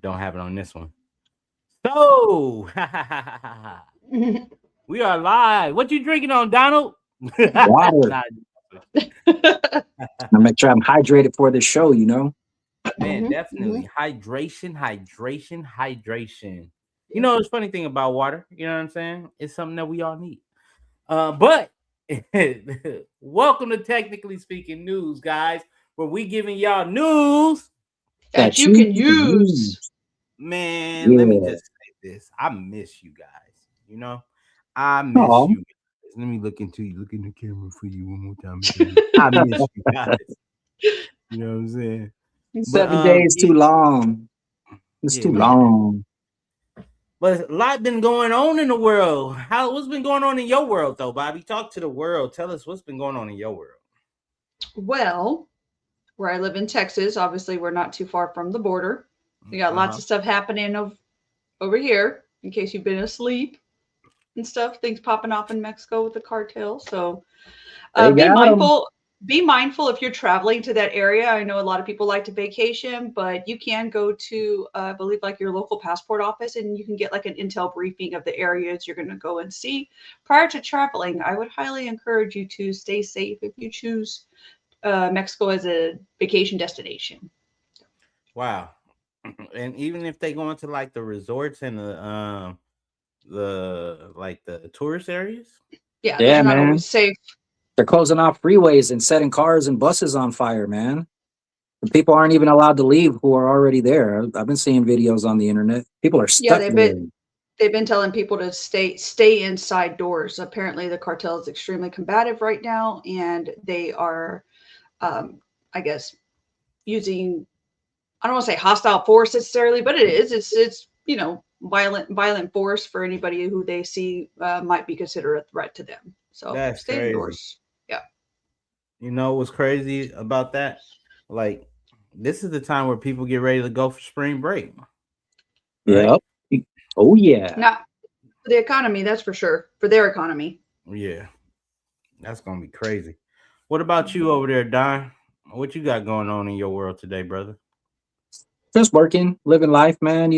Don't have it on this one. So we are live. What you drinking on, Donald? Water. Nah, I make sure I'm hydrated for this show, you know? man, Mhm, mhm. definitely hydration. You Yep. know, it's funny thing about water. You know what I'm saying? It's something that we all need. But welcome to Technically Speaking News, guys, where we giving y'all news. That That you you can can use. use. Man, let me Yeah. just say this. I miss you guys. You know, I miss Oh, you guys. Let me look into you. Look in the camera for you one more time and tell you I miss you guys. You know what I'm saying? But 7 days yeah, too long. It's yeah, too man. long. But a lot been going on in the world. What's been going on in your world though, Bobby? Talk to the world. Tell us what's been going on in your world. Well, where I live in Texas, obviously we're not too far from the border. We got lots Uh-huh. of stuff happening over here. In case you've been asleep and stuff, things popping off in Mexico with the cartel. So They be got them. mindful. Be mindful if you're traveling to that area. I know a lot of people like to vacation, but you can go to, I believe, like your local passport office, and you can get like an intel briefing of the areas you're going to go and see prior to traveling. I would highly encourage you to stay safe if you choose Mexico as a vacation destination. Wow. And even if they go into like the resorts and the like the tourist areas. Yeah, those Yeah, are not always man. safe. They're closing off freeways and setting cars and buses on fire, man. And people aren't even allowed to leave who are already there. I've been seeing videos on the internet. People are Yeah, stuck there. they've been telling people to stay inside doors. Apparently, the cartel is extremely combative right now, and they are, um, I guess, using, I don't want to say hostile force necessarily, but it is. It's violent force for anybody who they see might be considered a threat to them. So That's stay crazy. indoors. Yeah. You know what's crazy about that? Like, this is the time where people get ready to go for spring break, right? Yep. Oh, yeah. Not for the economy, that's for sure. For their economy. Yeah, that's gonna be crazy. What about you over there, Don? What you got going on in your world today, brother? Just working, living life, man.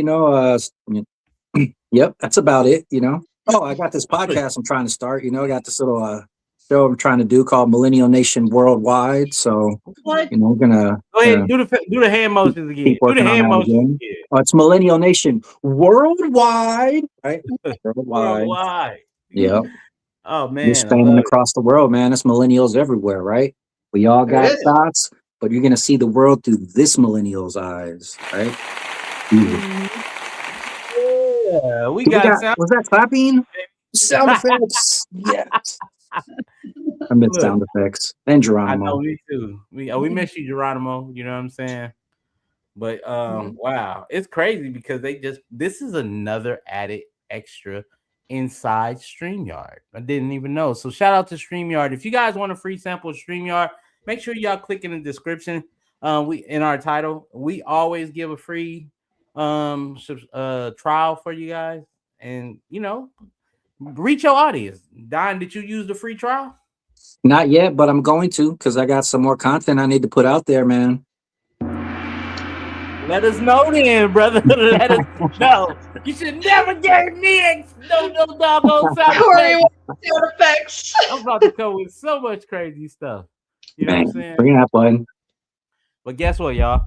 Yep, that's about it, you know. Oh, I got this podcast I'm trying to start, I got this little show I'm trying to do called Millennial Nation Worldwide. So, What? we're gonna Go ahead, uh, do the hand keep, motions again. keep Do the working on hand that motions again. Oh, it's Millennial Nation Worldwide, right? again. Worldwide. Worldwide. Yep. Oh We're man, I spanning love it. across the world, man. It's millennials everywhere, right? We all There got it is. thoughts, but you're gonna see the world through this millennial's eyes, right? Easy. Mhm. Yeah, we Do we got got? sound. Was that clapping? Sound effects. Yes. I miss Look, sound effects. And I know Geronimo. me too. We miss you, Geronimo. You know what I'm saying? But Mhm. wow, it's crazy because this is another added extra inside StreamYard. I didn't even know. So shout out to StreamYard. If you guys want a free sample of StreamYard, make sure y'all click in the description. We in our title. We always give a free trial for you guys, and reach your audience. Don, did you use the free trial? Not yet, but I'm going to because I got some more content I need to put out there, man. Let us know then, brother. Let us know. You should never gave me no doggone sound Corey effects. wants sound effects. I'm about to come with so much crazy stuff. You know what I'm Man, saying? bring that button. But guess what, y'all?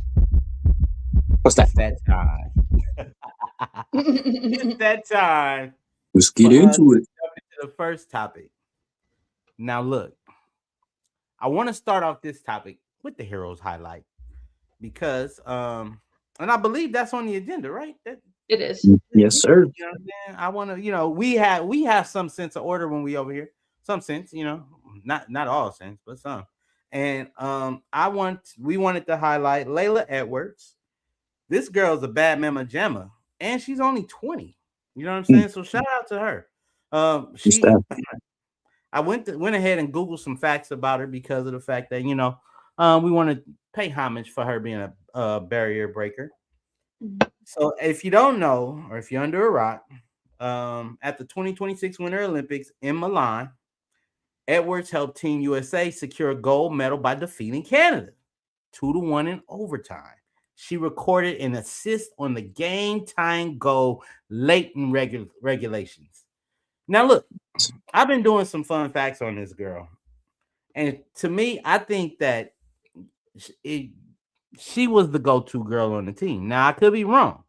What's that? It's that time. It's that time Let's for get us into to it. jump into the first topic. Now, look, I want to start off this topic with the heroes highlight because, and I believe that's on the agenda, right? It is. Yes, Yeah, sir. you know what I'm saying? I want to, we have some sense of order when we over here. Some sense, not all sense, but some. And we wanted to highlight Layla Edwards. This girl's a bad mama jamma, and she's only 20. You know what I'm Mm, saying? So shout out to her. good stuff. I went ahead and googled some facts about her because of the fact that we want to pay homage for her being a barrier breaker. So if you don't know, or if you're under a rock, at the 2026 Winter Olympics in Milan, Edwards helped Team USA secure a gold medal by defeating Canada 2-1 in overtime. She recorded an assist on the game-tying goal late in regulations. Now, look, I've been doing some fun facts on this girl, and to me, I think that it, she was the go-to girl on the team. Now, I could be wrong,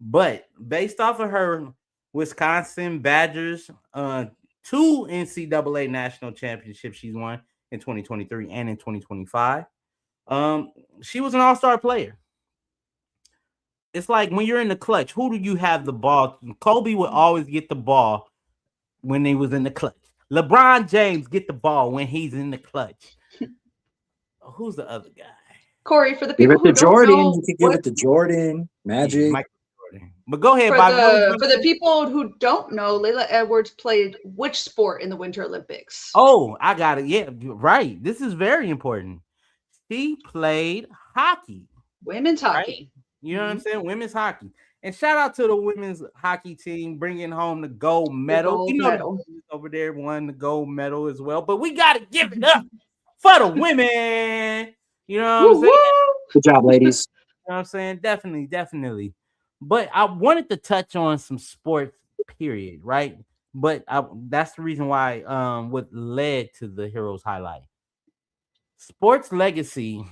but based off of her Wisconsin Badgers, two NCAA national championships she's won in 2023 and in 2025. She was an all-star player. It's like when you're in the clutch, who do you have the ball? Kobe would always get the ball when he was in the clutch. LeBron James get the ball when he's in the clutch. Who's the other guy? Corey, for the Give people it to who don't Jordan. know You could give what it to Jordan, Yeah, Magic. Michael Jordan. But go ahead, for Bobby. What was you the gonna for the say? people who don't know, Layla Edwards played which sport in the Winter Olympics? Oh, I got it. Yeah, right. This is very important. She played hockey, Women's right? hockey. You know what I'm Mhm. saying? Women's hockey. And shout out to the women's hockey team bringing home the gold The medal. gold You know, the medal. boys over there won the gold medal as well. But we got to give it up for the women. You know what I'm Woo saying? woo! Good job, ladies. You know what I'm saying? Definitely, definitely. But I wanted to touch on some sports, period, right? But that's the reason why what led to the heroes highlight. Sports legacy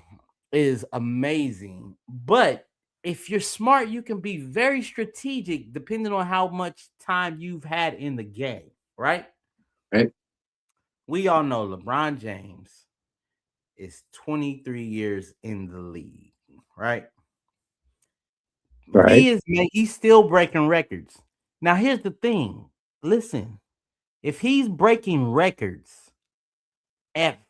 is amazing, but if you're smart, you can be very strategic depending on how much time you've had in the game, right? Right? We all know LeBron James is 23 years in the league, right? Right. He's still breaking records. Now here's the thing. Listen, if he's breaking records at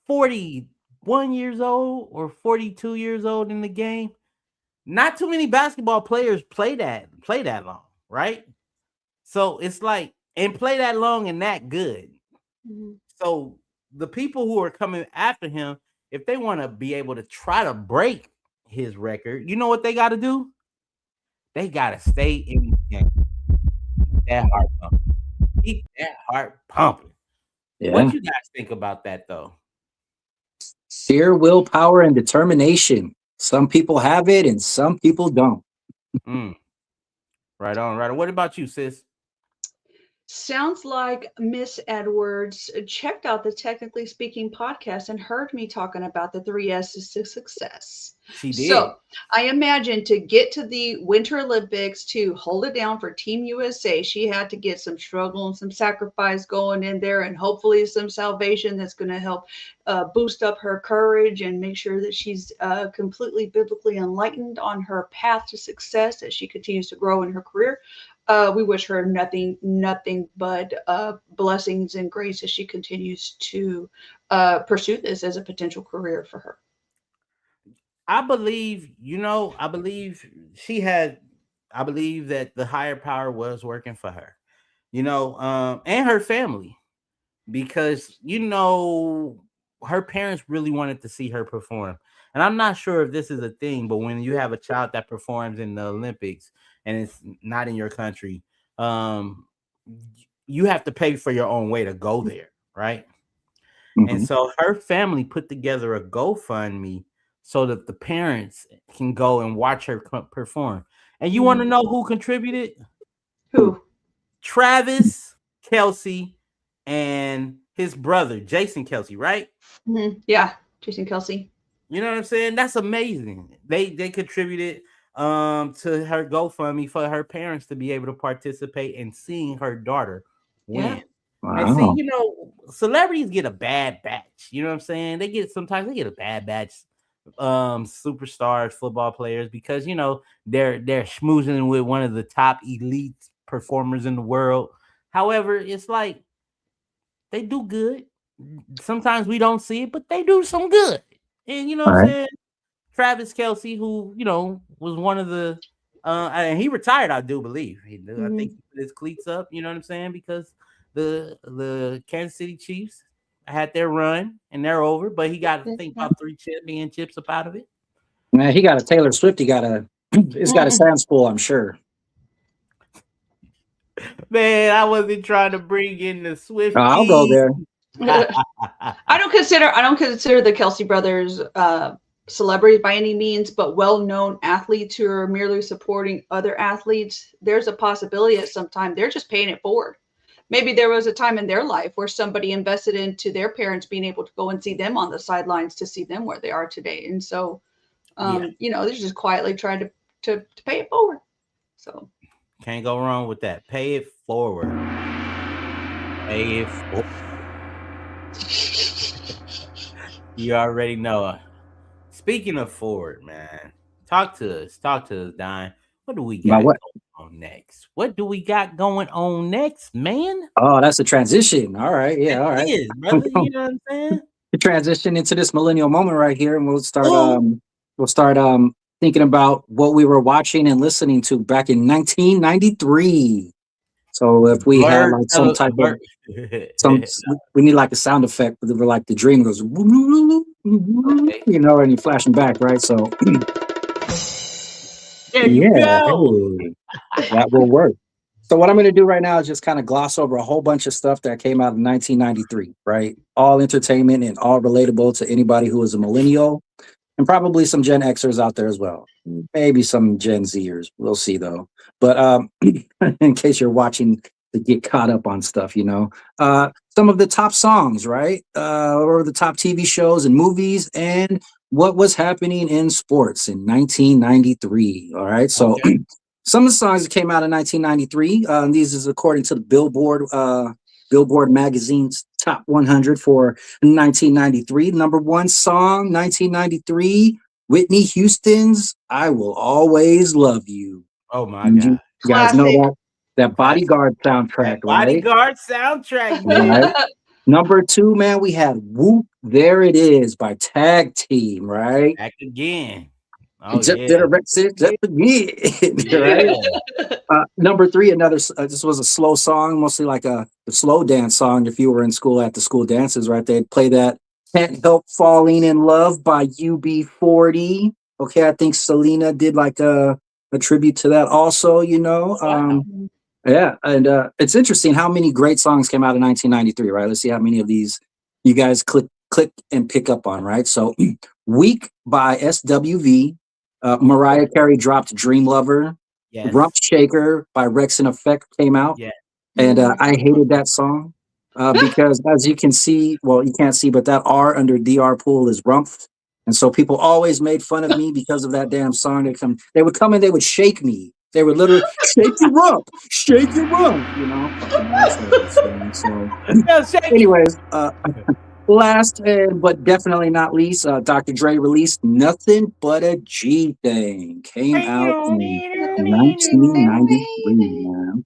41 years old or 42 years old in the game, not too many basketball players play that long, right? So it's like and play that long and that good. Mhm. So the people who are coming after him, if they want to be able to try to break his record, you know what they got to do? They got to stay in the game. Keep that heart pumping. Keep that heart pumping. Yeah. What you guys think about that though? Sheer willpower and determination. Some people have it and some people don't. Mm, right on, right on. What about you, sis? Sounds like Miss Edwards checked out the Technically Speaking podcast and heard me talking about the three S's to success. She did. So I imagine to get to the Winter Olympics to hold it down for Team USA, she had to get some struggle and some sacrifice going in there, and hopefully some salvation that's going to help boost up her courage and make sure that she's completely biblically enlightened on her path to success as she continues to grow in her career. We wish her nothing but blessings and grace as she continues to pursue this as a potential career for her. I believe she had, I believe that the higher power was working for her, and her family, because, her parents really wanted to see her perform. And I'm not sure if this is a thing, but when you have a child that performs in the Olympics and it's not in your country, um, you have to pay for your own way to go there, right? And Mhm. so her family put together a GoFundMe so that the parents can go and watch her perform. And you want to know who contributed? Who? Travis Kelsey and his brother, Jason Kelsey, right? Yeah, Jason Kelsey. You know what I'm saying? That's amazing. They contributed to her GoFundMe for her parents to be able to participate in seeing her daughter Yeah. win. And see, Wow. celebrities get a bad batch. You know what I'm saying? Sometimes they get a bad batch. Superstars, football players, because they're schmoozing with one of the top elite performers in the world. However, it's like they do good. Sometimes we don't see it, but they do some good. And you know All what I'm right. saying? Travis Kelsey, who was one of the and he retired, I do believe. I think he put his cleats up, you know what I'm saying? Because the Kansas City Chiefs had their run and they're over, but he got, I think, Yeah. about 3 championships up out of it. Man, he got a Taylor Swift. He's got a Sam's pool, I'm sure. Man, I wasn't trying to bring in the I'll go Swifty. there. I don't consider the Kelsey brothers celebrities by any means, but well-known athletes who are merely supporting other athletes, there's a possibility at some time they're just paying it forward. Maybe there was a time in their life where somebody invested into their parents being able to go and see them on the sidelines to see them where they are today. And so, Yeah, they're just quietly trying to pay it forward. So can't go wrong with that. Pay it forward. Pay it forward. You already know. Speaking of forward, man, talk to us. Talk to us, Don. What do we About got what? going on next? What do we got going on next, man? Oh, that's a transition. All right. It Yeah. All right. is, brother. You know what I'm saying? To transition into this millennial moment right here, and Oh, we'll start thinking about what we were watching and listening to back in 1993. So if we had Bird, like some type of bird. some we need like a sound effect where like the dream goes Okay, and you flashing back, right? So there you yeah, go. hey, that will work. So what I'm going to do right now is just kind of gloss over a whole bunch of stuff that came out in 1993, right? All entertainment and all relatable to anybody who is a millennial, and probably some Gen Xers out there as well. Maybe some Gen Zers. We'll see though. But in case you're watching to get caught up on stuff, some of the top songs, right? Or the top TV shows and movies, and what was happening in sports in 1993. All right. So Okay. some of the songs that came out in 1993, these is according to the Billboard magazine's top 100 for 1993. Number one song, 1993, Whitney Houston's "I Will Always Love You." Oh my And God. you guys know classic. that Classic. Bodyguard soundtrack, That right? Bodyguard soundtrack, baby. Right. Number two, man, we had "Whoop, There It Is" by Tag Team, right? Back again. Oh Zip, yeah. zip, zip, zip again, right? Yeah. Number three, another. This was a slow song, mostly like a slow dance song. If you were in school at the school dances, right? They'd play that "Can't Help Falling in Love" by UB40. Okay, I think Selena did like a tribute to that also. Wow. Yeah, and it's interesting how many great songs came out in 1993. Right? Let's see how many of these you guys click and pick up on. Right? So, "Weak" by SWV. Mariah Carey dropped "Dream Lover." Yes. Rump Shaker by Rex and Effect came out, Yeah. and Mhm. I hated that song because, as you can see, well, you can't see, but that R under DR Pool is rumped, and so people always made fun of me because of that damn song. They would come and they would shake me. They would literally shake your rump, fucking assholes. So, Yeah, shake it. anyways, last but definitely not least, Dr. Dre released "Nothing But a G Thing." Came out in 1993, man.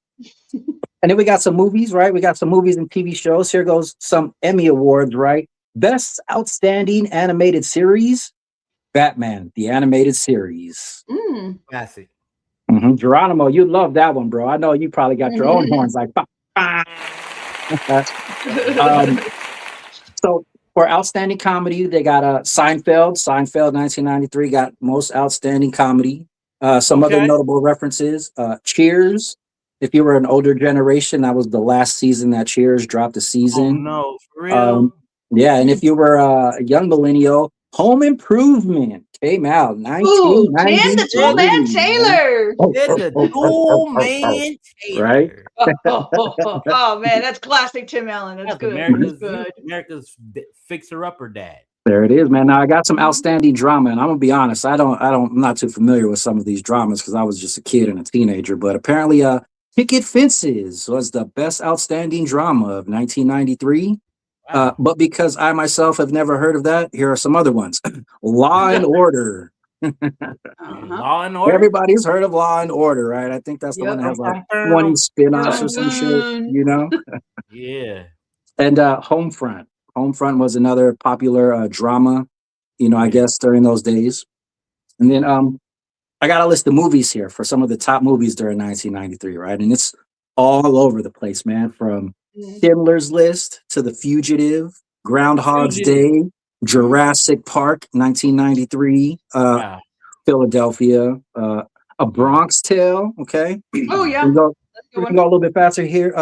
And then we got some movies, right? We got some movies and TV shows. Here goes some Emmy Awards, right? Best Outstanding Animated Series, Batman, the Animated Series. Mm. Classic. Geronimo, you love that one, bro. I know you probably got your own horns like, "Bah, bah." um, So for outstanding comedy, they got Seinfeld. Seinfeld 1993 got most outstanding comedy. Some other Okay. notable references. Cheers. If you were an older generation, that was the last season that Cheers dropped a Oh season. no, for real. Um, yeah, and if you were a young millennial, Home Improvement came out Ooh, Jan the 1993. Tool Man Man. Taylor. Did the Tool Man Right? Taylor. Oh, man, that's classic Tim Allen. That's That's good. That's America's good. fixer upper dad. There it is, man. Now I got some outstanding drama, and I'm gonna be honest. I'm not too familiar with some of these dramas because I was just a kid and a teenager. But apparently, Picket Fences was the best outstanding drama of 1993. Wow. But because I myself have never heard of that, here are some other ones. Law and Order. Uh-huh. Law and Order. Everybody's heard of Law and Order, right? I think that's the one Yep. that has like 20 spin-offs or some shit, Yeah. And Homefront. Homefront was another popular drama, I guess during those days. And then I got a list of movies here for some of the top movies during 1993, right? And it's all over the place, man. From Schindler's List to The Fugitive, Groundhog's Day, Jurassic Park, 1993, Wow. Philadelphia, A Bronx Tale. Okay, Oh, yeah. we go That's a good we one. can go a little bit faster here.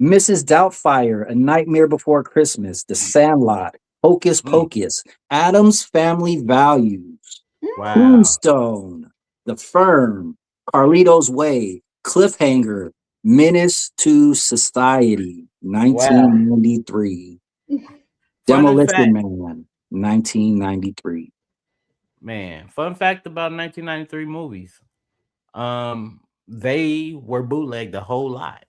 Mrs. Doubtfire, A Nightmare Before Christmas, The Sandlot, Hocus Mm, Pocus, Adam's Family Values, wow. Tombstone, The Firm, Carlito's Way, Cliffhanger, Menace to Society, Wow. 1993, Fun Demolition fact, Man, 1993. fun fact about 1993 movies. They were bootlegged a whole lot.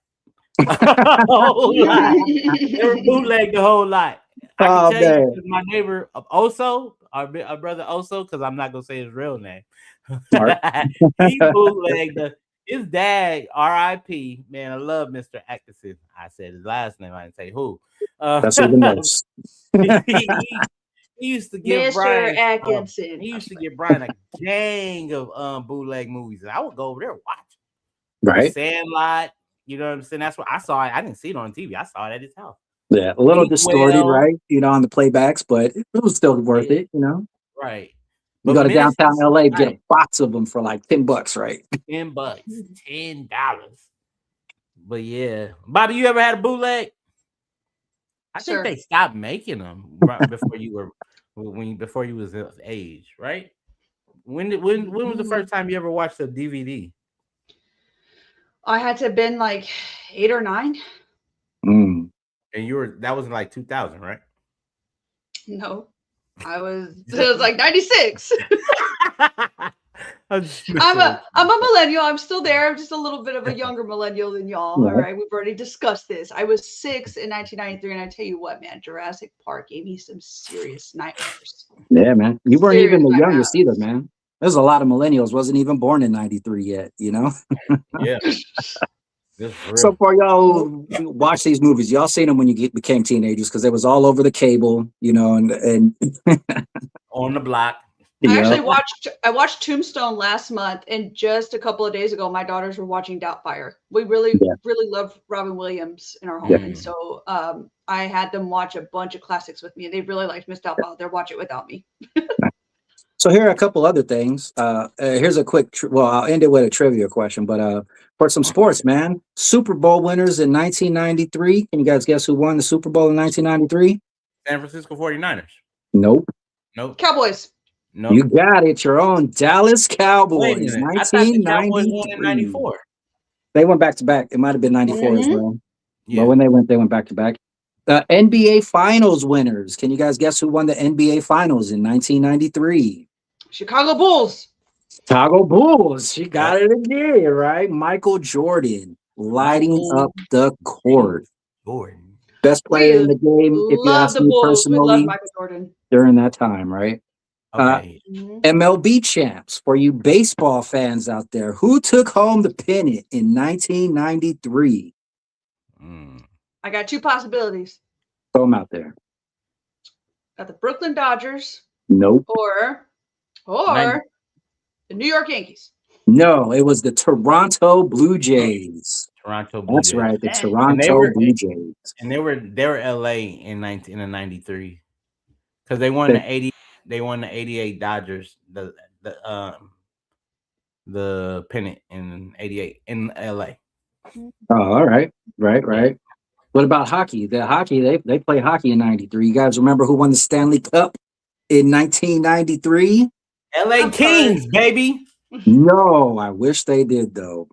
A whole lot. They were bootlegged a whole lot. I can Oh tell you man. because my neighbor Oso, our brother Oso, because I'm not gonna say his real name. Smart. He bootlegged his dad, R.I.P. Man, I love Mr. Atkinson. I said his last name. I didn't say who. That's even Uh, worse. he, he used to give Mr. Brian Atkinson. he used to give Brian a gang of bootleg movies, and I would go over there and watch The Right? Sandlot. You know what I'm saying? That's what I saw. It. I didn't see it on TV. I saw it at his house. Yeah, a little distorted, Inkwell, right? On the playbacks, but it was still worth yeah, it. right. You But go to Menace downtown to LA, get a Society, box of them for like $10, right? $10, $10. But yeah, Bobby, you ever had a bootleg? I think Sir, they stopped making them right before you were before you was of age, right? When was the first time you ever watched a DVD? I had to have been like 8 or 9. Mm. And you were that was in like 2000, right? No, it was like 96. I'm just I'm messing with a you. millennial. I'm still there. I'm just a little bit of a younger millennial than y'all. All Right. right, we've already discussed this. I was 6 in 1993, and I tell you what, man, Jurassic Park gave me some serious nightmares. Yeah, man. You weren't even Serious the youngest either, nightmares. man. There's a lot of millennials wasn't even born in '93 yet. Yeah, this is So real. for y'all Nope. who watch these movies, y'all seen them when you became teenagers because they was all over the cable, and On the block. I yeah, actually watched Tombstone last month, and just a couple of days ago, my daughters were watching Doubtfire. We really, yeah, really love Robin Williams in our yeah. home, and Mm. so I had them watch a bunch of classics with me, and they really liked Miss Doubtfire. They'll watch it without me. So here are a couple other things. Here's a quick. Well, I'll end it with a trivia question, but for some sports, man, Super Bowl winners in 1993. Can you guys guess who won the Super Bowl in 1993? San Francisco 49ers. Nope. Nope. Cowboys. You Nope. got it. Your own Dallas Wait a Cowboys, minute. I thought the Cowboys won in 1993. 94. They went back to back. It might have been 94 as Mm-hmm. well. But Yeah. when they went back to back. NBA Finals winners. Can you guys guess who won the NBA Finals in 1993? Chicago Bulls. Chicago Bulls. She Yep. got it again, right? Michael Jordan lighting Michael up the court. Jordan. Best player in We the game, if you love ask the me Bulls. We love personally, Michael Jordan. during that time, right? Uh, Okay. Mhm. MLB champs for you baseball fans out there. Who took home the pennant in 1993? Mm. I got two possibilities: Throw them out there. got the Brooklyn Dodgers Nope. or Nin- the New York Yankees. No, it was the Toronto Blue Jays. Toronto Blue That's Jays. right, the Dang. And they Toronto were Blue Jays. they were LA in 93 because they won They- the 88 Dodgers the pennant in 88 in LA. Oh, all right. Right, Yeah. right. What about hockey? The hockey, they play hockey in 93. You guys remember who won the Stanley Cup in 1993? LA I'm sorry. Kings, baby. No, I wish they did though.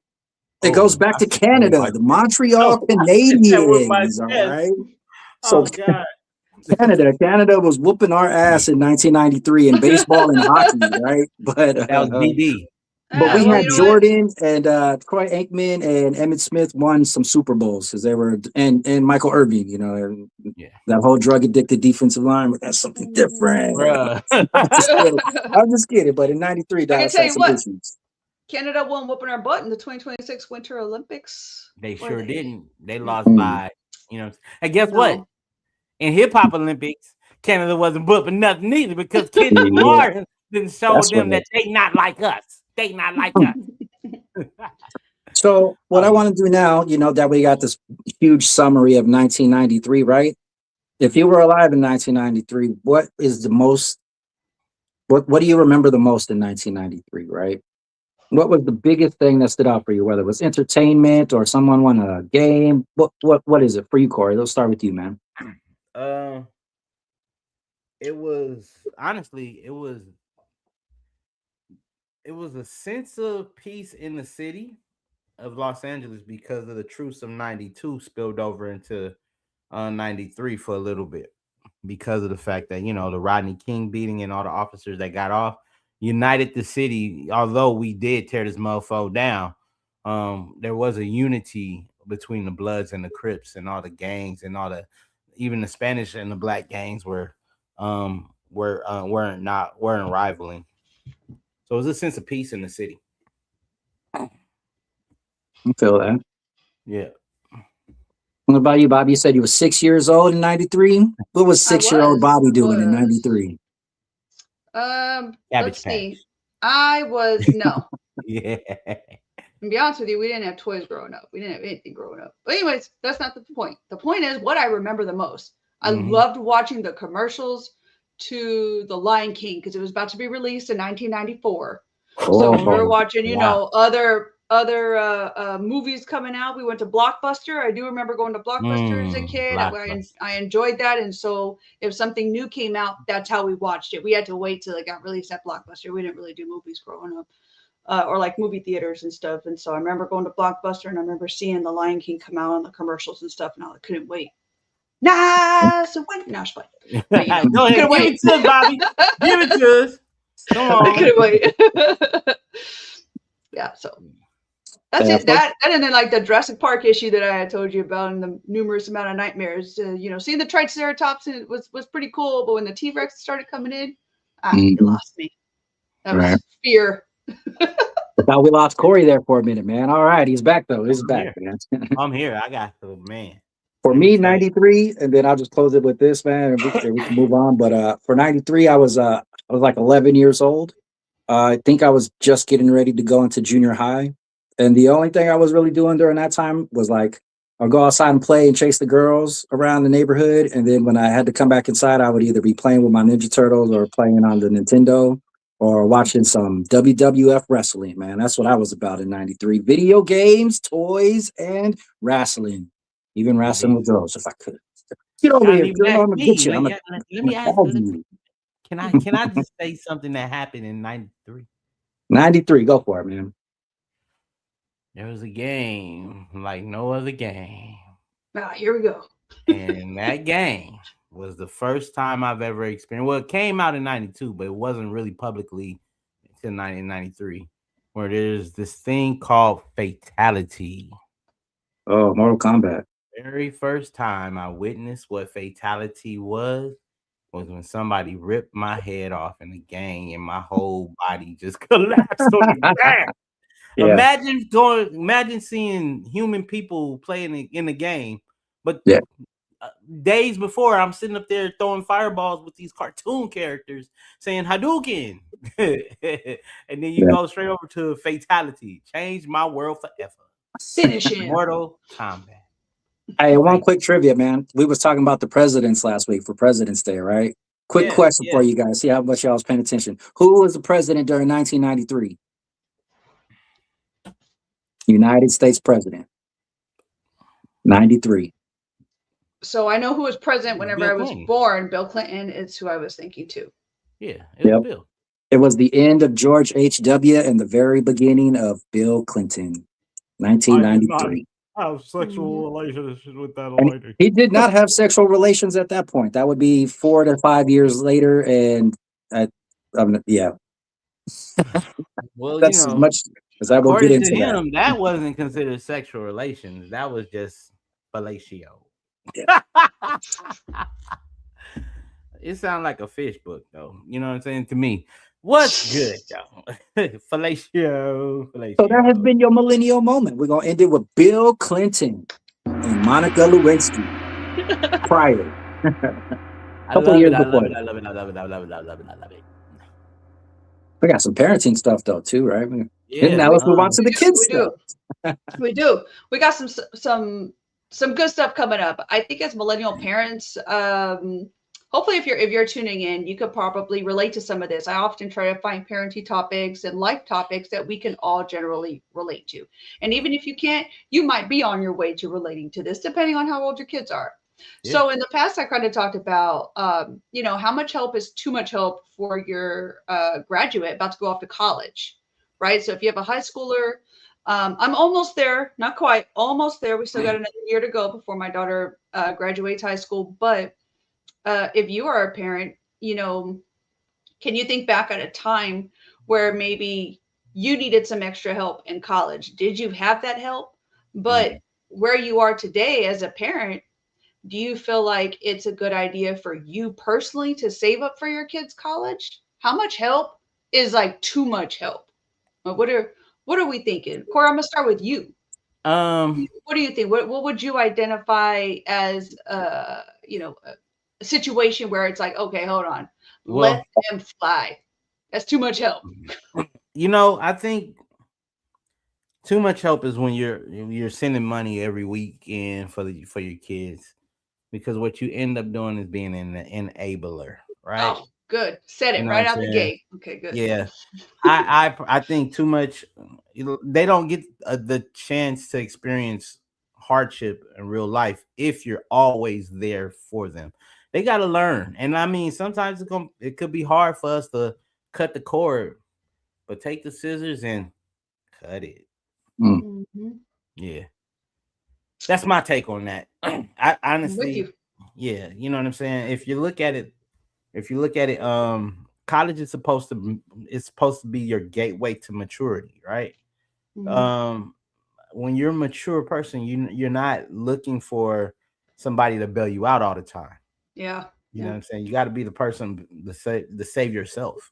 It goes Oh, back I to said that with Canada, my the chest. Montreal Oh, I said that with my Canadiens. All chest. right. So Oh God. Canada was whooping our ass in 1993 in baseball and hockey, right? That was BD. But That we was Well, you had know BD. what? Jordan and Troy Aikman and Emmett Smith won some Super Bowls because they were and Michael Irvin, and Yeah. that whole drug addicted defensive line. But that's something different. Bruh. I'm just kidding. I'm just kidding. But in '93, I can Dallas tell had you some what, issues. Canada won whooping our butt in the 2026 Winter Olympics. They Or sure they? didn't. They lost Mm, by, and guess what? No. In hip hop Olympics, Canada wasn't booked neither either because Kendrick yeah, Lamar didn't show that's them right. that they not like us. They not like us. So what Oh I yeah. want to do now, that we got this huge summary of 1993, right? If you were alive in 1993, what is the most what do you remember the most in 1993, right? What was the biggest thing that stood out for you, whether it was entertainment or someone won a game? What is it for you, Corey? Let's start with you, man. Uh, it was honestly, it was a sense of peace in the city of Los Angeles because of the truce of '92 spilled over into '93 for a little bit because of the fact that the Rodney King beating and all the officers that got off united the city. Although we did tear this mofo down, there was a unity between the Bloods and the Crips and all the gangs and all the even the Spanish and the black gangs weren't rivaling. So it was a sense of peace in the city. I feel that. Yeah. What about you, Bobby? You said you were 6 years old in '93. What was I 6-year-old was. Bobby I doing in was. '93? Let's Cabbage see. Patch. I was no. Yeah. To be honest with you, we didn't have toys growing up. We didn't have anything growing up. But anyways, that's not the point. The point is what I remember the most. I loved watching the commercials to The Lion King because it was about to be released in 1994. So we were watching, Wow. other movies coming out. We went to Blockbuster. I do remember going to Blockbuster as a kid. Blockbuster. I enjoyed that, and so if something new came out, that's how we watched it. We had to wait till it got released at Blockbuster. We didn't really do movies growing up. Or like movie theaters and stuff. And so I remember going to Blockbuster and I remember seeing The Lion King come out on the commercials and stuff, and I couldn't wait. Nah, so when? No, but Go ahead, couldn't give wait. it to us, Bobby. Give it to us. Come I on. couldn't wait. Yeah, so that's Yeah, it. That and then like the Jurassic Park issue that I had told you about, and the numerous amount of nightmares. Seeing the Triceratops was pretty cool, but when the T-Rex started coming in, it lost me. That right. was fear. I thought we lost Corey there for a minute, man. All right, he's back though. He's back, man. I'm here. I got the man. For Let me me, tell you. '93, and then I'll just close it with this, man, and we can move on. But for '93, I was like 11 years old. I think I was just getting ready to go into junior high, and the only thing I was really doing during that time was like I'll go outside and play and chase the girls around the neighborhood, and then when I had to come back inside, I would either be playing with my Ninja Turtles or playing on the Nintendo or watching some WWF wrestling. Man, that's what I was about in '93: video games, toys, and wrestling. Even wrestling with girls if I could. Get over Y'all here, need to girl. ask I'm gonna get me. you. I'm Let me gonna ask. hug you. Can I just say something that happened in '93? 93, go for it, man. There was a game like no other game. Here we go. And that game was the first time I've ever experienced. Well, it came out in '92, but it wasn't really publicly until 1993, where there's this thing called fatality. Oh, Mortal Kombat. Very first time I witnessed what fatality was when somebody ripped my head off in the game and my whole body just collapsed on the ground. Yeah. Imagine seeing human people playing in the game, but Yeah. days before I'm sitting up there throwing fireballs with these cartoon characters saying Hadouken, and then you go straight over to fatality, change my world forever. Finish him. Mortal Kombat. Hey, one quick trivia, man. We was talking about the presidents last week for President's Day, right? Quick question for you guys. See how much y'all was paying attention. Who was the president during 1993? United States president. 93. So I know who was president whenever Bill I was Clinton. born. Bill Clinton is who I was thinking too. Yeah, it was Bill. It was the end of George H.W. and the very beginning of Bill Clinton. 1993. Have sexual relations with that And lady. he did not have sexual relations at that point. That would be 4 to 5 years later, and yeah. Well, That's as much as I will get according into to that. him, that wasn't considered sexual relations. That was just fellatio. Yeah. It sounds like a fish book, though. You know what I'm saying? To me, what's good, though? Fellatio. So that has been your millennial moment. We're gonna end it with Bill Clinton and Monica Lewinsky. Prior. I love years it. I before love it. that. I love it. I love it. I love it. I love it. I love it. We got some parenting stuff though, too, right? Yeah, And now let's move on to the kids stuff. We do. We got some good stuff coming up. I think as millennial parents, hopefully if you're tuning in, you could probably relate to some of this. I often try to find parenting topics and life topics that we can all generally relate to. And even if you can't, you might be on your way to relating to this, depending on how old your kids are. Yeah. So in the past, I kind of talked about, how much help is too much help for your graduate about to go off to college, right? So if you have a high schooler, I'm almost there, not quite, almost there. We still got another year to go before my daughter graduates high school. But if you are a parent, can you think back at a time where maybe you needed some extra help in college? Did you have that help? But where you are today as a parent, do you feel like it's a good idea for you personally to save up for your kids' college? How much help is like too much help? What are we thinking? Cora, I'm gonna start with you. Um. What do you think? What would you identify as a situation where it's like, okay, hold on, let Well, them fly. That's too much help. I think too much help is when you're sending money every weekend for your kids, because what you end up doing is being an enabler, right? Oh, good. Said You it know what right I'm out the saying? gate. Okay, good. Yeah. I think too much. They don't get the chance to experience hardship in real life if you're always there for them. They got to learn, and I mean, sometimes it could be hard for us to cut the cord, but take the scissors and cut it. Mm. Hmm. Yeah, that's my take on that. I I'm with honestly, you. yeah, you know what I'm saying. If you look at it, college is supposed to be your gateway to maturity, right? Hmm. Um, when you're a mature person, you're not looking for somebody to bail you out all the time. Yeah, You know yeah. what I'm saying? You got to be the person to save yourself.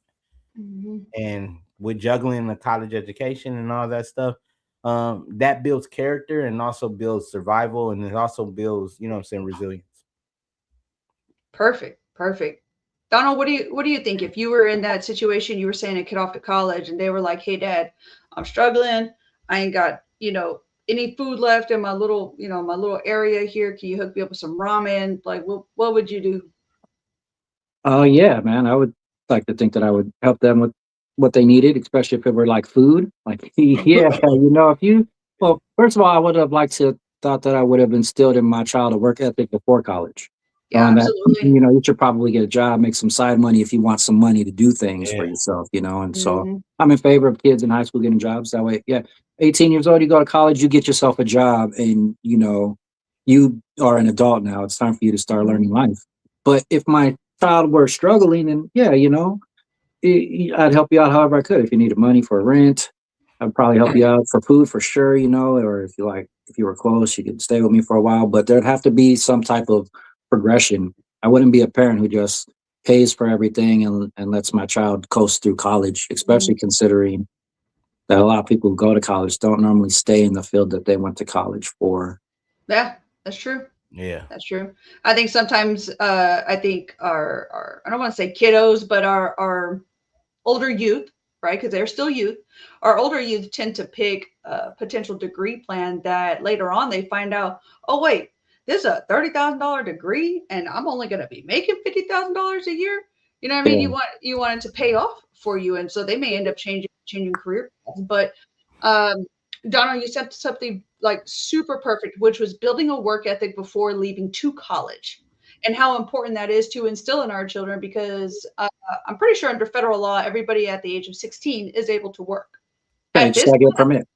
Hmm. And with juggling the college education and all that stuff, that builds character and also builds survival, and it also builds, what I'm saying, resilience. Perfect, perfect. Donald, what do you think if you were in that situation? You were saying a kid off to college, and they were like, "Hey, Dad, I'm struggling. I ain't got any food left in my little area here. Can you hook me up with some ramen? Like, what would you do?" Oh yeah, man. I would like to think that I would help them with what they needed, especially if it were like food. Like, yeah, if you, well, first of all, I would have liked to thought that I would have instilled in my child a work ethic before college. Yeah, And that, absolutely. you should probably get a job, make some side money if you want some money to do things for Yeah. yourself. And so Hmm. I'm in favor of kids in high school getting jobs. That way, yeah, 18 years old, you go to college, you get yourself a job, and you are an adult now. It's time for you to start Hmm. learning life. But if my child were struggling, then yeah, I'd help you out however I could. If you needed money for rent, I'd probably help you out for food for sure. Or if you were close, you could stay with me for a while. But there'd have to be some type of progression. I wouldn't be a parent who just pays for everything and lets my child coast through college, especially considering that a lot of people who go to college don't normally stay in the field that they went to college for. Yeah, that's true. Yeah. That's true. I think sometimes I think our I don't want to say kiddos, but our older youth, right? Because they're still youth. Our older youth tend to pick a potential degree plan that later on they find out, oh wait, this is a $30,000 degree, and I'm only going to be making $50,000 a year. You know what I mean? Yeah. You want it to pay off for you, and so they may end up changing career paths. But um, Donna, you said something like super perfect, which was building a work ethic before leaving to college, and how important that is to instill in our children because I'm pretty sure under federal law, everybody at the age of 16 is able to work. Yeah, you At just this gotta get a permit.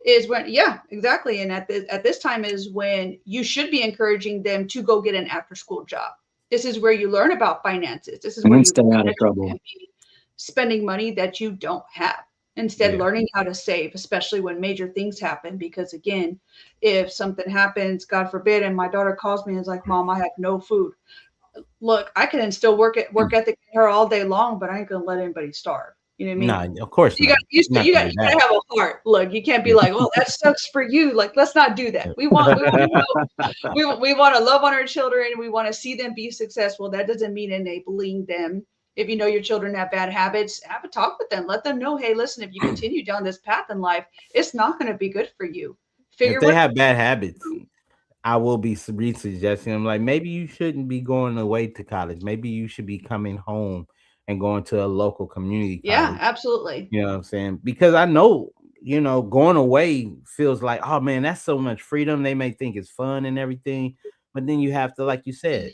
is when, yeah, exactly. And at this time is when you should be encouraging them to go get an after school job. This is where you learn about finances. This is And where then you stay learn out of that you trouble. can be spending money that you don't have. Instead, Yeah. learning how to save, especially when major things happen. Because again, if something happens, God forbid, and my daughter calls me and is like, "Mom, I have no food." Look, I can instill work ethic in her all day long, but I ain't gonna let anybody starve. You know what I mean? Nah, of course You got not. you You're still not you gonna got do you that. gotta have a heart. Look, you can't be like, "Well, that sucks for you." Like, let's not do that. We want to love on our children. We want to see them be successful. That doesn't mean enabling them. If you know your children have bad habits, have a talk with them. Let them know, hey, listen, if you continue down this path in life, it's not going to be good for you. If Figure they what. have bad habits, I will be suggesting them, like, maybe you shouldn't be going away to college. Maybe you should be coming home and going to a local community Yeah, college. absolutely. You know what I'm saying? Because I know, going away feels like, oh man, that's so much freedom. They may think it's fun and everything, But then you have to, like you said,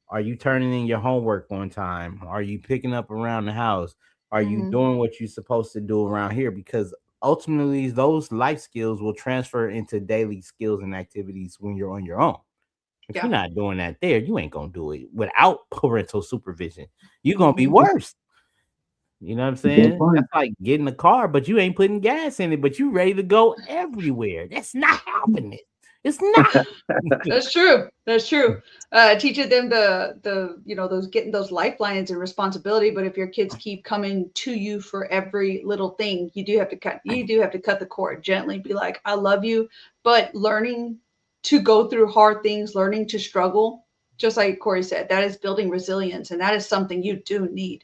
are you turning in your homework on time? Are you picking up around the house? Are you Hmm. doing what you're supposed to do around here? Because ultimately, those life skills will transfer into daily skills and activities when you're on your own. If you're Yeah. not doing that there, you ain't gonna do it without parental supervision. You're gonna be Hmm. worse. You know what I'm Good saying? That's point. like getting a car, but you ain't putting gas in it, but you ready to go everywhere. That's not happening. It's not. That's true. That's true. Teaching them those getting those lifelines and responsibility. But if your kids keep coming to you for every little thing, you do have to cut. You do have to cut the cord gently. Be like, I love you, but learning to go through hard things, learning to struggle, just like Corey said, that is building resilience, and that is something you do need.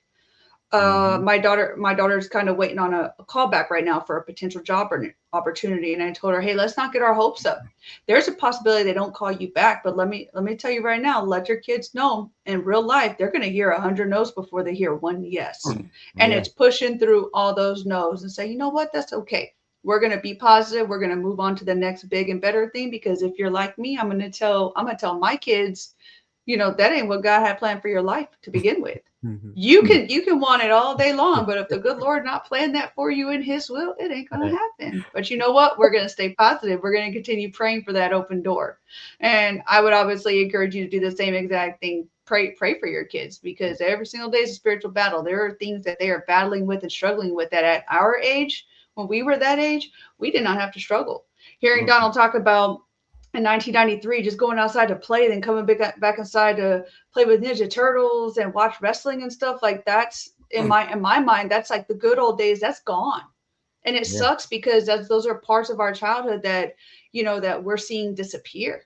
Mhm. My daughter's kind of waiting on a callback right now for a potential job or opportunity, and I told her, hey, let's not get our hopes up. There's a possibility they don't call you back, but let me tell you right now, let your kids know in real life they're going to hear 100 no's before they hear one yes. And Yeah. it's pushing through all those no's and say, you know what, that's okay. We're going to be positive. We're going to move on to the next big and better thing, because if you're like me, I'm going to tell my kids, that ain't what God had planned for your life to begin with. Mhm. You can want it all day long, but if the good Lord not planned that for you in His will, it ain't gonna Right. happen. But you know what? We're gonna stay positive. We're gonna continue praying for that open door. And I would obviously encourage you to do the same exact thing. Pray for your kids, because every single day is a spiritual battle. There are things that they are battling with and struggling with that at our age, when we were that age, we did not have to struggle. Hearing Mm. Donald talk about in 1993 just going outside to play, then coming back inside to play with Ninja Turtles and watch wrestling and stuff, like that's in my mind, that's like the good old days. That's gone. And it Yeah. sucks, because those are parts of our childhood that that we're seeing disappear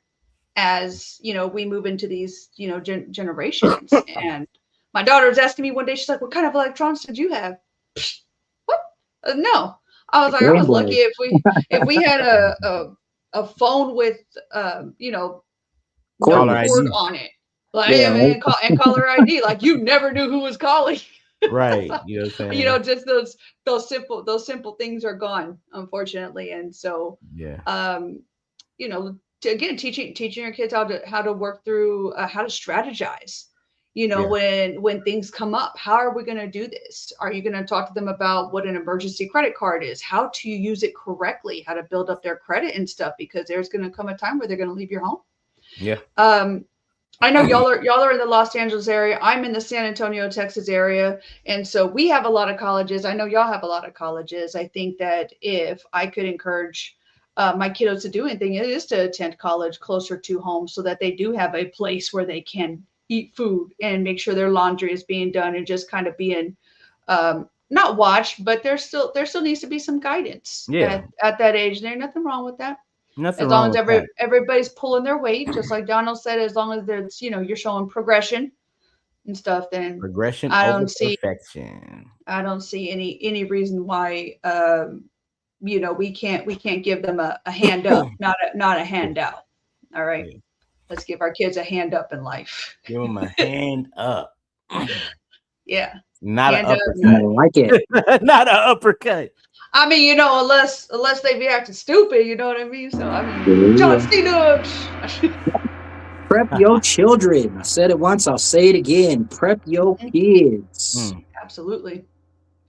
as we move into these generations. And my daughter was asking me one day, she's like, what kind of electronics did you have? Psh, what? No. I was like, I Game was Boy. lucky if we had a Mhm. a, a phone with you know no Caller Cordless. cord ID. on it. Like, Yeah, right. and caller ID. Like, you never knew who was calling. Right. You know what I'm saying? Just those simple things are gone, unfortunately. And so, Yeah. um, again, teaching your kids how to work through, how to strategize. Yeah. When things come up, how are we going to do this? Are you going to talk to them about what an emergency credit card is, how to use it correctly, how to build up their credit and stuff? Because there's going to come a time where they're going to leave your home. Yeah. Um, I know y'all are in the Los Angeles area. I'm in the San Antonio, Texas area, and so we have a lot of colleges. I know y'all have a lot of colleges. I think that if I could encourage my kiddos to do anything, it is to attend college closer to home, so that they do have a place where they can eat food and make sure their laundry is being done, and just kind of being not watched, but there still needs to be some guidance Yeah. at that age. There's nothing wrong with that, Nothing as long wrong as with that. everybody's pulling their weight, just like Donald said. As long as there's you're showing progression and stuff, then Progression I over don't see perfection. I don't see any reason why we can't give them a hand up, not a Yeah. handout. All right, Yeah. let's give our kids a hand up in life. Give them a hand up. Yeah, Not an hand up. I uppercut. like it. Not an uppercut. I mean, unless they be acting stupid, you know what I mean. So I There mean, you John go. Cena. Prep your children. I said it once, I'll say it again. Prep your Mhm. kids. Mm, Absolutely,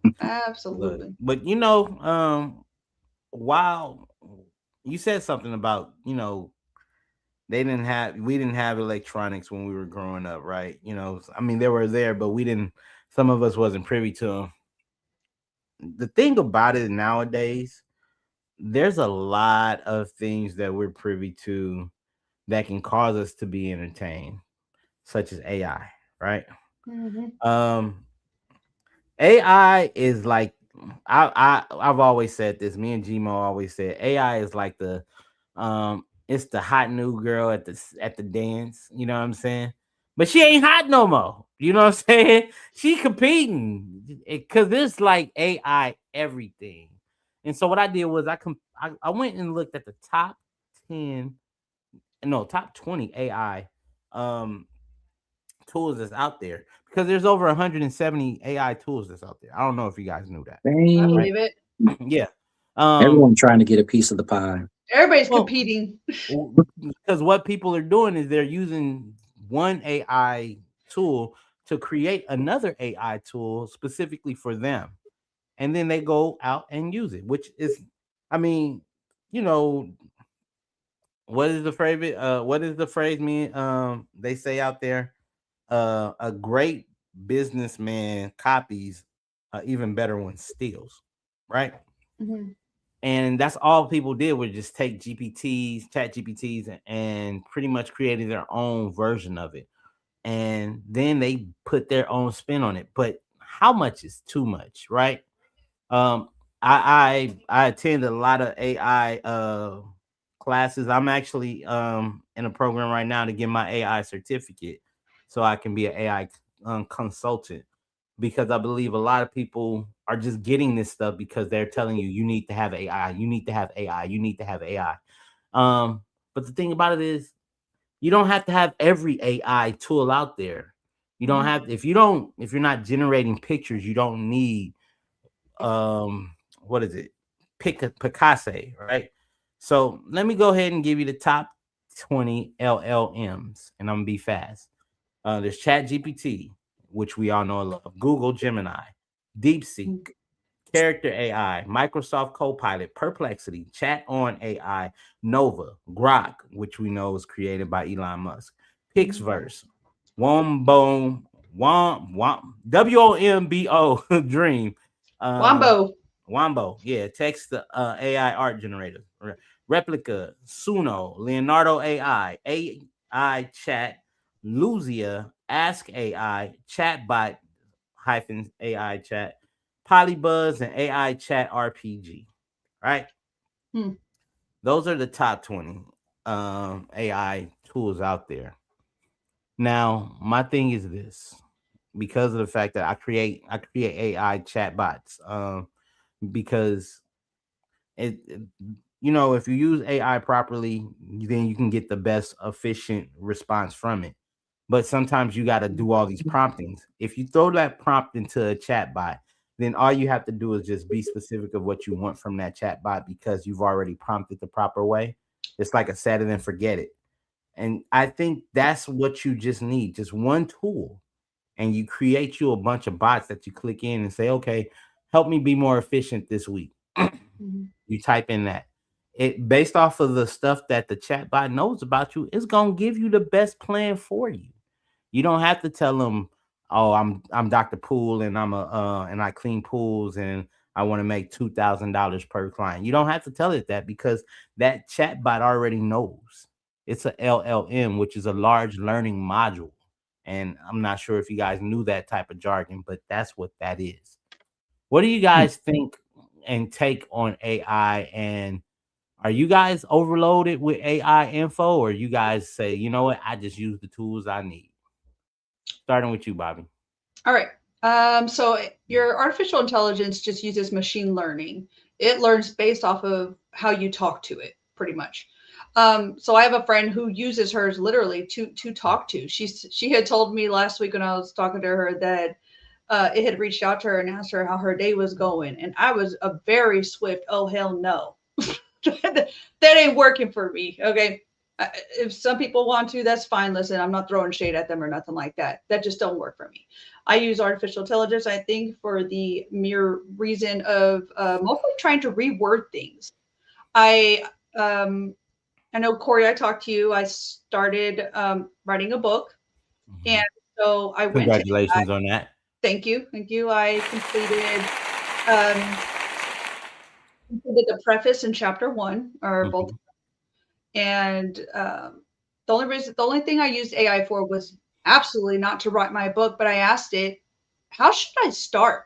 look, absolutely. but while you said something about, we didn't have electronics when we were growing up, right? I mean, they were there, but we didn't. Some of us wasn't privy to them. The thing about it nowadays, there's a lot of things that we're privy to that can cause us to be entertained, such as AI, right? Hmm. Um, AI is like I've always said this. Me and Gmo always said AI is like it's the hot new girl at the dance. You know what I'm saying? But she ain't hot no more. You know what I'm saying? She competing because there's like AI everything. And so what I did was I went and looked at the top 10, no, top 20 AI um tools that's out there, because there's over 170 AI tools that's out there. I don't know if you guys knew that, I Dang. right? believe it. Yeah. Um Everyone trying to get a piece of the pie. Everybody's Well, competing. because what people are doing is they're using one AI tool to create another AI tool specifically for them, and then they go out and use it, which is, I mean, you know, what is the phrase me they say out there? A great businessman copies, even better one steals, right? Mhm. And that's all people did was just take chat GPTs, and pretty much created their own version of it. And then they put their own spin on it. But how much is too much, right? Um, I attend a lot of AI classes. I'm actually in a program right now to get my AI certificate, so I can be an AI consultant, because I believe a lot of people are just getting this stuff because they're telling you you need to have AI, you need to have AI, you need to have AI. But the thing about it is, you don't have to have every AI tool out there. You don't Mhm. have, if you're not generating pictures, you don't need what is it? Picasso, right? So let me go ahead and give you the top 20 LLMs, and I'm gonna be fast. There's Chat GPT, which we all know and love, Google Gemini, DeepSeek, Mhm. Character AI, Microsoft Copilot, Perplexity, Chat on AI, Nova, Grok, which we know is created by Elon Musk, Mhm. Pixverse, Wombo, WOMBO, Dream, um, Wombo. Wombo, yeah, text AI art generator, Replica, Suno, Leonardo AI Chat, Luzia, Ask AI, Chatbot hyphen AI Chat, Polybuzz, and AI Chat RPG. Right? Hmm. Those are the top 20 AI tools out there. Now, my thing is this, because of the fact that I create AI chatbots, because it if you use AI properly, then you can get the best efficient response from it. But sometimes you got to do all these promptings. If you throw that prompt into a chat bot, then all you have to do is just be specific of what you want from that chat bot, because you've already prompted the proper way. It's like a set it and forget it. And I think that's what you just need, just one tool. And you create you a bunch of bots that you click in and say, okay, help me be more efficient this week. Mhm. You type in that. It, based off of the stuff that the chatbot knows about you, it's gonna give you the best plan for you. You don't have to tell them, "Oh, I'm Dr. Pool, and and I clean pools, and I want to make $2,000 per client." You don't have to tell it that, because that chatbot already knows. It's a LLM, which is a large learning module, and I'm not sure if you guys knew that type of jargon, but that's what that is. What do you Hmm. guys think and take on AI? And are you guys overloaded with AI info, or you guys say, you know what, I just use the tools I need? Starting with you, Bobby. All right. So your artificial intelligence just uses machine learning. It learns based off of how you talk to it, pretty much. So I have a friend who uses hers literally to talk to. She had told me last week when I was talking to her that it had reached out to her and asked her how her day was going, and I was a very swift, oh hell no, that ain't working for me. Okay. If some people want to, that's fine. Listen, I'm not throwing shade at them or nothing like that. That just don't work for me. I use artificial intelligence, I think, for the mere reason of mostly trying to reword things. I um, I know Corey, I talked to you. I started writing a book, and Mhm. so I went to. Congratulations on that. Thank you, thank you. I um, completed the preface in chapter one, or both. Mhm. And the only thing I used AI for was absolutely not to write my book, but I asked it, how should I start?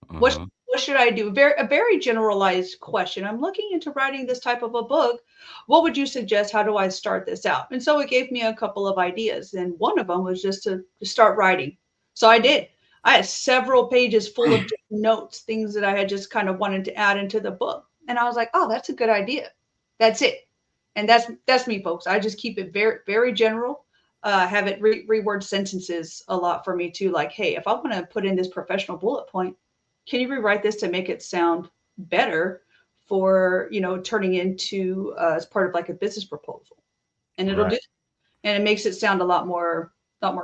What Mhm. what should I do? A very generalized question. I'm looking into writing this type of a book. What would you suggest? How do I start this out? And so it gave me a couple of ideas, and one of them was just to start writing. So I did. I had several pages full of just notes, things that I had just kind of wanted to add into the book, and I was like, "Oh, that's a good idea." That's it, and that's me, folks. I just keep it very very general. Have it reword sentences a lot for me too. Like, hey, if I want to put in this professional bullet point, can you rewrite this to make it sound better for, turning into as part of like a business proposal, and it'll Right. do, and it makes it sound a lot more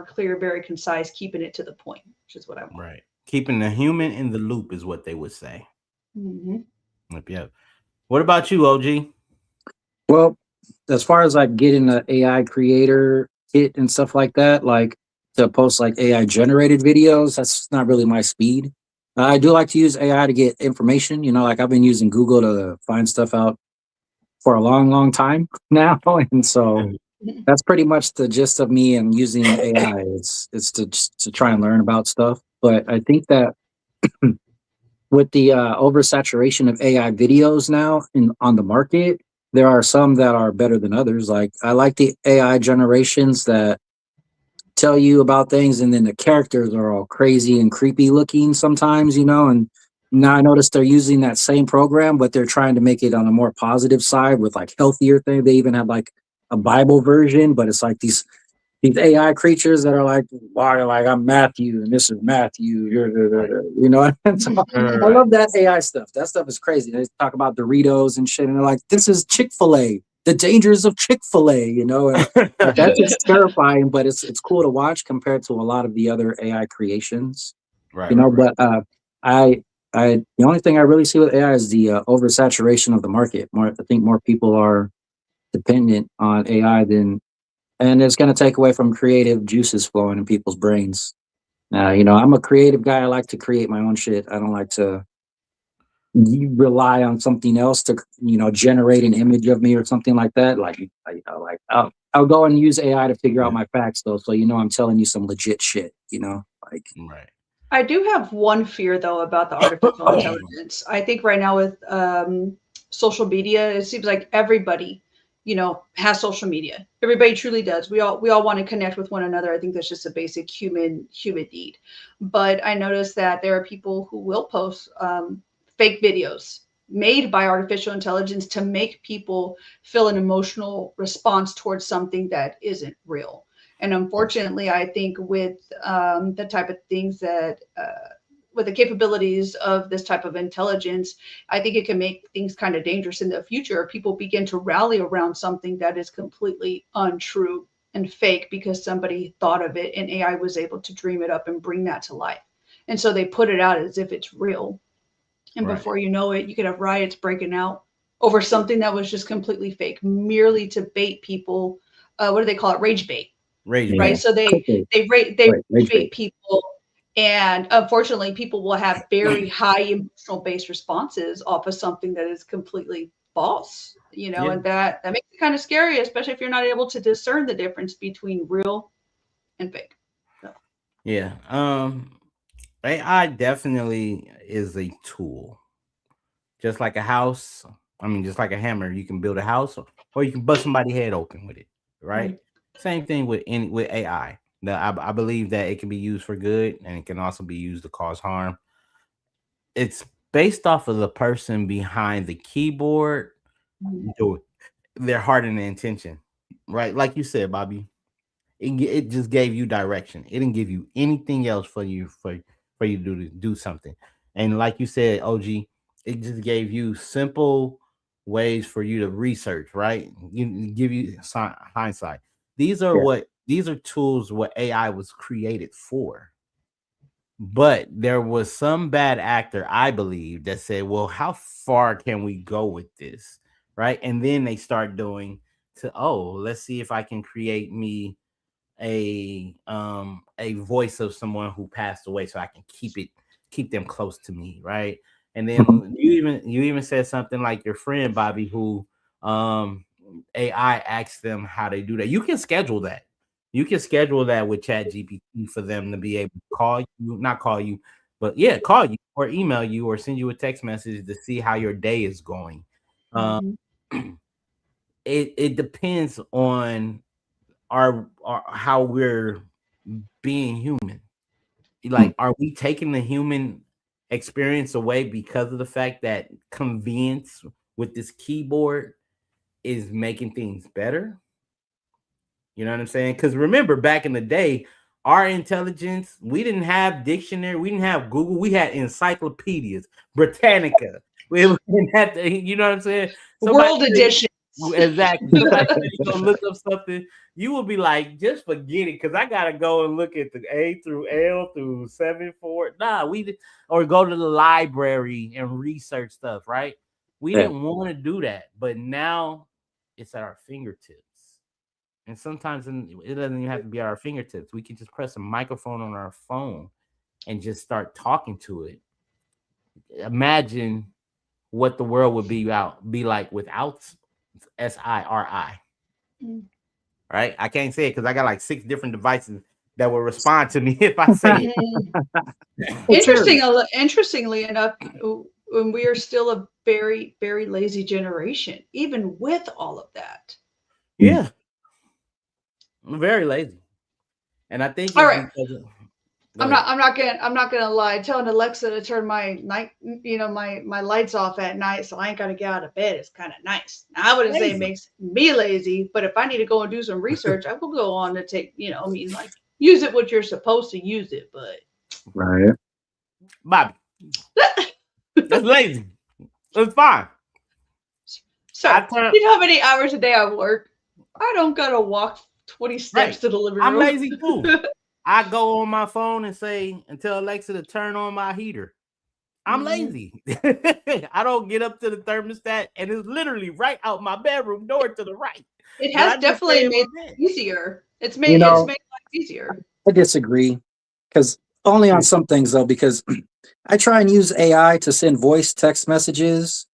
clear, very concise, keeping it to the point, which is what I want. Right. Keeping the human in the loop is what they would say. Hmm. Yep. Yep. What about you, OG? Well, as far as like getting the AI creator kit and stuff like that, like to post like AI generated videos, that's not really my speed. I do like to use AI to get information. Like I've been using Google to find stuff out for a long, long time now, and so that's pretty much the gist of me and using AI. It's to just to try and learn about stuff. But I think that with the oversaturation of AI videos now on the market, there are some that are better than others. Like I like the AI generations that tell you about things, and then the characters are all crazy and creepy looking sometimes, and now I notice they're using that same program, but they're trying to make it on a more positive side with like healthier things. They even have like a Bible version, but it's like these AI creatures that are like, wow, like I'm Matthew and this is Matthew, Right. And so Right. I Right. love that AI stuff. That stuff is crazy. They talk about Doritos and shit, and they're like, this is Chick-fil-A, the dangers of Chick-fil-A, and that shit's terrifying, but it's cool to watch compared to a lot of the other AI creations, Right. Right. Right. but I the only thing I really see with AI is the oversaturation of the market. I think more people are dependent on AI than, and it's going to take away from creative juices flowing in people's brains. I'm a creative guy. I like to create my own shit. I don't like to rely on something else to, generate an image of me or something like that. Like I'll go and use AI to figure out Yeah. my facts though. So, I'm telling you some legit shit, like, Right. I do have one fear though about the artificial intelligence. I think right now with social media, it seems like everybody, has social media. Everybody truly does. We all want to connect with one another. I think that's just a basic human need. But I noticed that there are people who will post fake videos made by artificial intelligence to make people feel an emotional response towards something that isn't real. And unfortunately, I think with the type of things that, with the capabilities of this type of intelligence, I think it can make things kind of dangerous in the future. People begin to rally around something that is completely untrue and fake because somebody thought of it and AI was able to dream it up and bring that to life. And so they put it out as if it's real. And Right. before you know it, you could have riots breaking out over something that was just completely fake, merely to bait people. What do they call it? Rage bait, Rage yeah, right? bait. So clickbait, they right, rage bait. bait people, and unfortunately, people will have very high emotional based responses off of something that is completely false. Yeah. And that makes it kind of scary, especially if you're not able to discern the difference between real and fake. So, Yeah. AI definitely is a tool. Just like a house. I mean, just like a hammer, you can build a house or you can bust somebody's head open with it. Right. mm, Same thing with AI. Now, I believe that it can be used for good and it can also be used to cause harm. It's based off of the person behind the keyboard, mm, their their heart and intention. Right. Like you said, Bobby, it just gave you direction. It didn't give you anything else for you to do something. And like you said, OG, it just gave you simple ways for you to research. Right, you give you hindsight. Yeah, These are tools what AI was created for. But there was some bad actor, I believe, that said, "Well, how far can we go with this?" Right, and then they start doing to, "Oh, let's see if I can create me a voice of someone who passed away so I can keep them close to me, right?" And mhm, then you even said something like your friend Bobby who um AI asks them how they do that. You can schedule that. You can schedule that with Chat GPT for them to be able to call you, not call you, but yeah, call you or email you or send you a text message to see how your day is going. Um, mhm, it depends on our how we're being human. mm. Like, are we taking the human experience away because of the fact that convenience with this keyboard is making things better? You know what I'm saying? Because remember, back in the day, our intelligence, we didn't have dictionary, we didn't have Google, we had encyclopedias, Britannica. You know what I'm saying? World edition. Exactly. Somebody said you gonna look up something, you will be like, just forget it, because I gotta go and look at the A through L through 7-4. Or go to the library and research stuff, right? We Yeah. didn't want to do that, but now it's at our fingertips. And sometimes it doesn't even have to be at our fingertips. We can just press a microphone on our phone and just start talking to it. Imagine what the world would be like without SIRI. Right? I can't say it because I got like 6 different devices that will respond to me if I say it. Interestingly enough, we are still a very, very lazy generation, even with all of that. Yeah. I'm very lazy. And I think All it's right. because of, I'm not gonna lie. Telling Alexa to turn my night, my lights off at night, so I ain't gotta get out of bed. It's kind of nice. Now, I wouldn't say it makes me lazy, but if I need to go and do some research, I will go on to take, like use it what you're supposed to use it. But Right. Bobby, that's lazy. It's fine. So, you know how many hours a day I work? I don't gotta walk 20 steps to the living room. I'm lazy too. I go on my phone and tell Alexa to turn on my heater. I'm lazy. I don't get up to the thermostat, and it's literally right out my bedroom door to the right. It has definitely made it easier. It's made life easier. I disagree, because only on some things though, because I try and use AI to send voice text messages,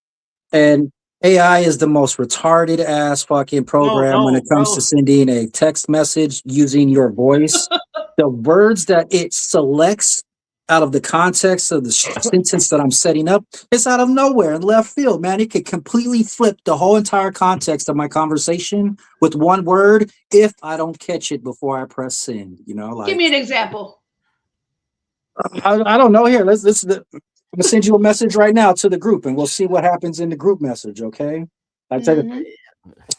and AI is the most retarded ass fucking program when it comes to sending a text message using your voice. The words that it selects out of the context of the sentence that I'm setting up, it's out of nowhere in left field, man. It could completely flip the whole entire context of my conversation with one word if I don't catch it before I press send. Like, give me an example. I don't know. Here, I'm gonna send you a message right now to the group, and we'll see what happens in the group message. Okay.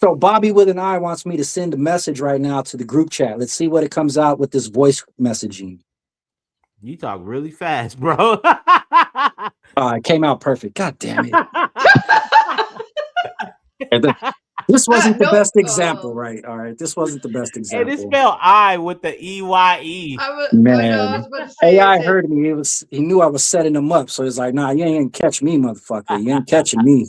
So Bobby with an I wants me to send a message right now to the group chat. Let's see what it comes out with this voice messaging. You talk really fast, bro. It came out perfect. God damn it. This wasn't the best example, right? All right. This wasn't the best example. And it spelled I with the EYE. Man, I was about to say, AI heard me. He knew I was setting him up. So he's like, nah, you ain't catch me, motherfucker. You ain't catching me.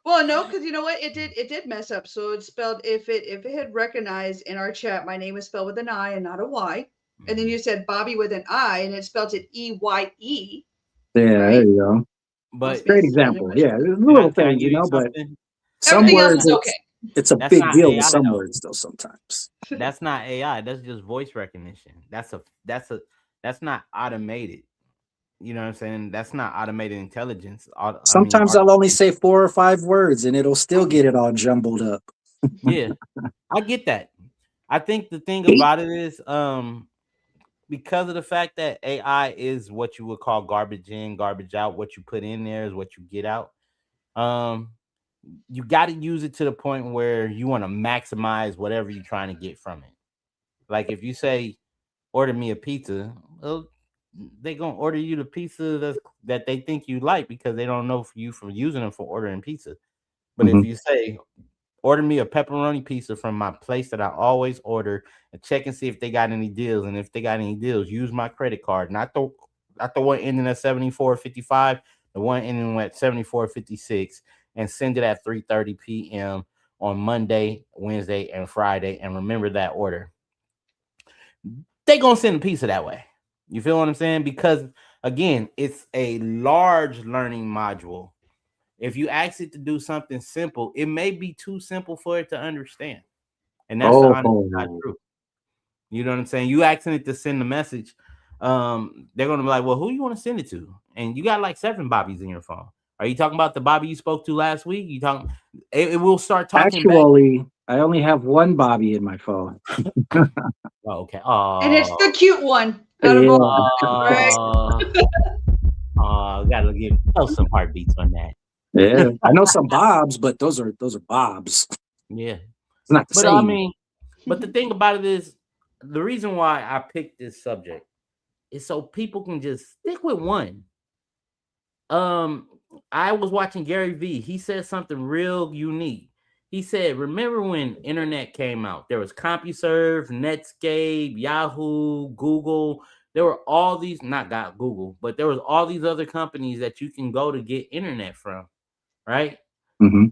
Well, no, because you know what? It did mess up. So it's spelled, if it had recognized in our chat, my name is spelled with an I and not a Y. And then you said Bobby with an I and it spelled it EYE. Yeah, right? There you go. But great example. Yeah, little things, but some words, it's a big deal with some words though sometimes. That's not AI. That's just voice recognition. That's not automated. You know what I'm saying? That's not automated intelligence. Sometimes I'll only say 4 or 5 words and it'll still get it all jumbled up. Yeah, I get that. I think the thing about it is, because of the fact that AI is what you would call garbage in, garbage out. What you put in there is what you get out. You got to use it to the point where you want to maximize whatever you're trying to get from it. Like if you say, order me a pizza, well, they're going to order you the pizza that they think you like, because they don't know you from using them for ordering pizza. But if you say, order me a pepperoni pizza from my place that I always order, and check and see if they got any deals. And if they got any deals, use my credit card, not the one ending at 7455, the one ending at 7456, and send it at 3:30 p.m. on Monday, Wednesday, and Friday. And remember that order. They gonna send a pizza that way. You feel what I'm saying? Because again, it's a large learning module. If you ask it to do something simple, it may be too simple for it to understand. And that's the honest truth. You know what I'm saying? You asking it to send a message, they're gonna be like, well, who you want to send it to? And you got like 7 Bobbies in your phone. Are you talking about the Bobby you spoke to last week? You talking? It will start talking. Actually, back. I only have 1 Bobby in my phone. Okay. And it's the cute one. Out of all, right? Gotta give some heartbeats on that. Yeah, I know some Bobs, but those are Bobs. Yeah, it's not the same. I mean, but the thing about it is, the reason why I picked this subject is so people can just stick with one. I was watching Gary V. He said something real unique. He said, "Remember when internet came out? There was CompuServe, Netscape, Yahoo, Google. There were all these, not got Google, but there was all these other companies that you can go to get internet from, right? Hmm.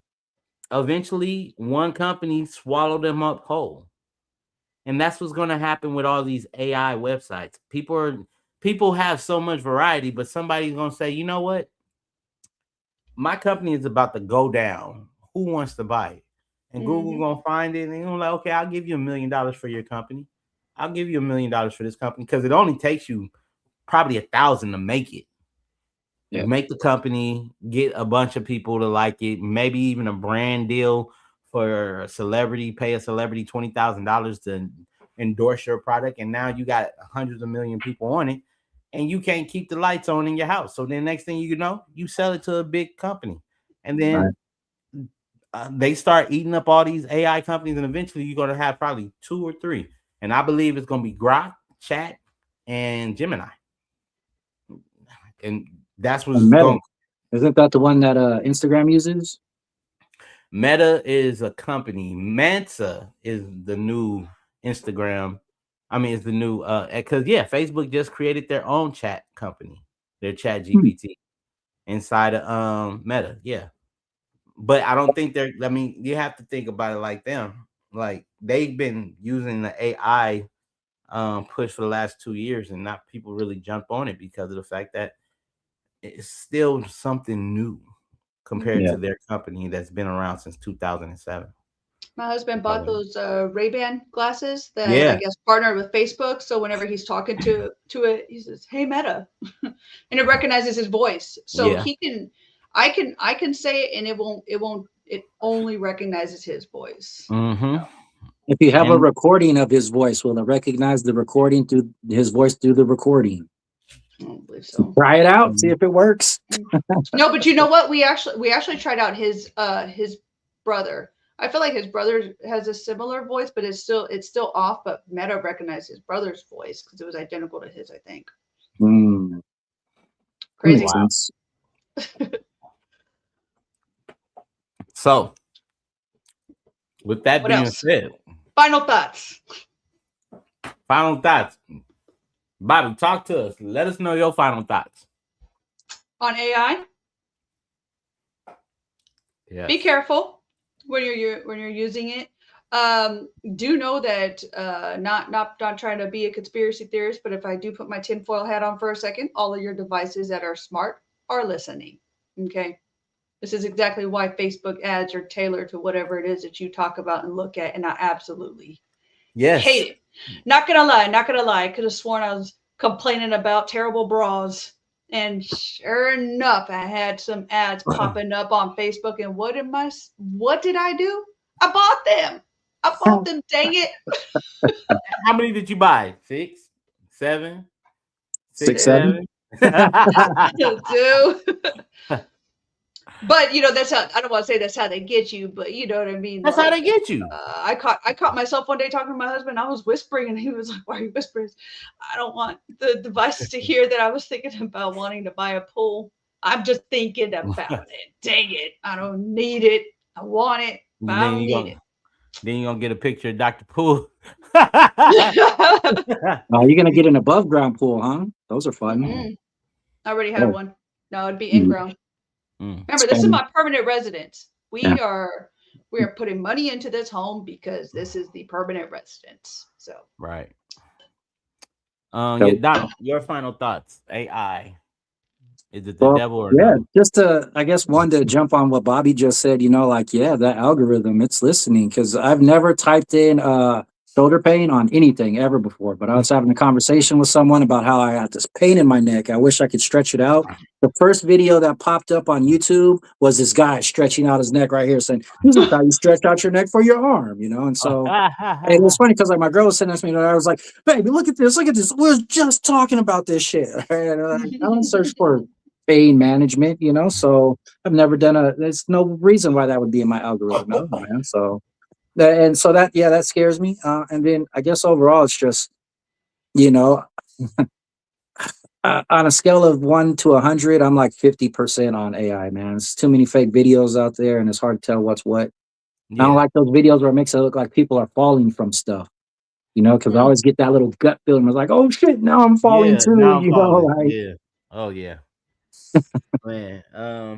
Eventually, one company swallowed them up whole, and that's what's going to happen with all these AI websites. People have so much variety, but somebody's going to say, you know what? My company is about to go down. Who wants to buy it? And Google Hmm. gonna find it, and they're like, okay, I'll give you $1 million for your company. I'll give you $1 million for this company because it only takes you probably 1,000 to make it. You Yeah. make the company, get a bunch of people to like it, maybe even a brand deal for a celebrity, pay a celebrity $20,000 to endorse your product, and now you got hundreds of million people on it, and you can't keep the lights on in your house. So then next thing you know, you sell it to a big company, and Right. then they start eating up all these AI companies, and eventually you're gonna have probably two or three, and I believe it's gonna be Grok, Chat, and Gemini, and that's And what's Meta, going. isn't that the one that Instagram uses? Meta is a company. Manta is the new Instagram. I mean, it's the new because yeah, Facebook just created their own chat company, their Chat Hmm. GPT inside of Meta. Yeah, but I don't think they're. I mean, you have to think about it like them. Like they've been using the AI push for the last 2 years, and not people really jump on it because of the fact that it's still something new compared Yeah. to their company that's been around since 2007. My husband bought 2000. those Ray-Ban glasses that I Yeah, guess partnered with Facebook. So whenever he's talking to it, he says, "Hey Meta," and it recognizes his voice. So yeah. he can, I can say it, and it only recognizes his voice. Mm-hmm. If you have a And recording of his voice, will it recognize the recording through his voice through the recording? I don't believe so. Try it out, see if it works. No, but you know what? We actually tried out his brother. I feel like his brother has a similar voice, but it's still off. But Meta recognized his brother's voice because it was identical to his. I think. Mm, that makes Crazy. wow. sense. So, with that What being else? said, Final thoughts final thoughts. Bobby, talk to us. Let us know your final thoughts. on AI. Be Yes. careful when you're using it. Do know that not trying to be a conspiracy theorist, but if I do put my tinfoil hat on for a second, all of your devices that are smart are listening. Okay. This is exactly why Facebook ads are tailored to whatever it is that you talk about and look at. And I absolutely Yes. hate it. Not gonna lie. I could have sworn I was complaining about terrible bras. And sure enough, I had some ads popping up on Facebook. And what did I do? I bought them. I bought them, dang it. How many did you buy? Six, seven, Six, six, seven. seven. Dude. But that's how I don't want to say that's how they get you, but you know what I mean. That's how Like they get you. I caught myself one day talking to my husband. I was whispering, and he was like, "Why are you whispering?" I don't want the devices to hear that I was thinking about wanting to buy a pool. I'm just thinking about it. Dang it! I don't need it. I want it, but I then don't you need gonna then you gonna get a picture of Dr. Poole. it. Oh, you're gonna get an above ground pool, huh? Those are fun. Mm-mm. I already have Oh, one. No, it'd be in mm, ground. Mm, Remember, this is spend. my permanent residence. Yeah. We are putting money into this home because this is the permanent residence. So right. Yeah, So, Doc, your final thoughts. AI. Is it the well, devil or yeah, no? just I guess one to jump on what Bobby just said, like, yeah, that algorithm, it's listening because I've never typed in shoulder pain on anything ever before. But I was having a conversation with someone about how I got this pain in my neck. I wish I could stretch it out. The first video that popped up on YouTube was this guy stretching out his neck right here, saying, "This is how you stretch out your neck for your arm." And so and it was funny because like my girl was sitting next to me, and I was like, "Baby, look at this! Look at this! We're just talking about this shit." And I don't search for pain management. So I've never done there's no reason why that would be in my algorithm. I don't know, man. So and so that yeah, that scares me. And then I guess overall it's just, you know, On a scale of 1 to 100, I'm like 50% on AI, man. It's too many fake videos out there, and it's hard to tell what's what. I don't Yeah, like those videos where it makes it look like people are falling from stuff, because I Mm. always get that little gut feeling. It's like, oh shit, now I'm falling yeah. too, Now I'm falling. like, Yeah. Oh yeah, man. yeah.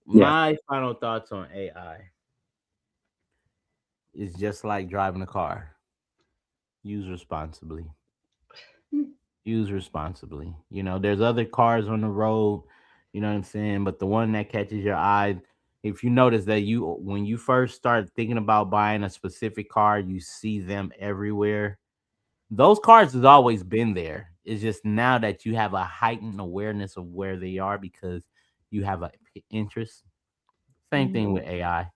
My final thoughts on AI is just like driving a car. Use responsibly. Mm. Use responsibly. There's other cars on the road, you know what I'm saying? But the one that catches your eye, if you notice that when you first start thinking about buying a specific car, you see them everywhere. Those cars has always been there. It's just now that you have a heightened awareness of where they are because you have a interest. Same Mm. thing with AI.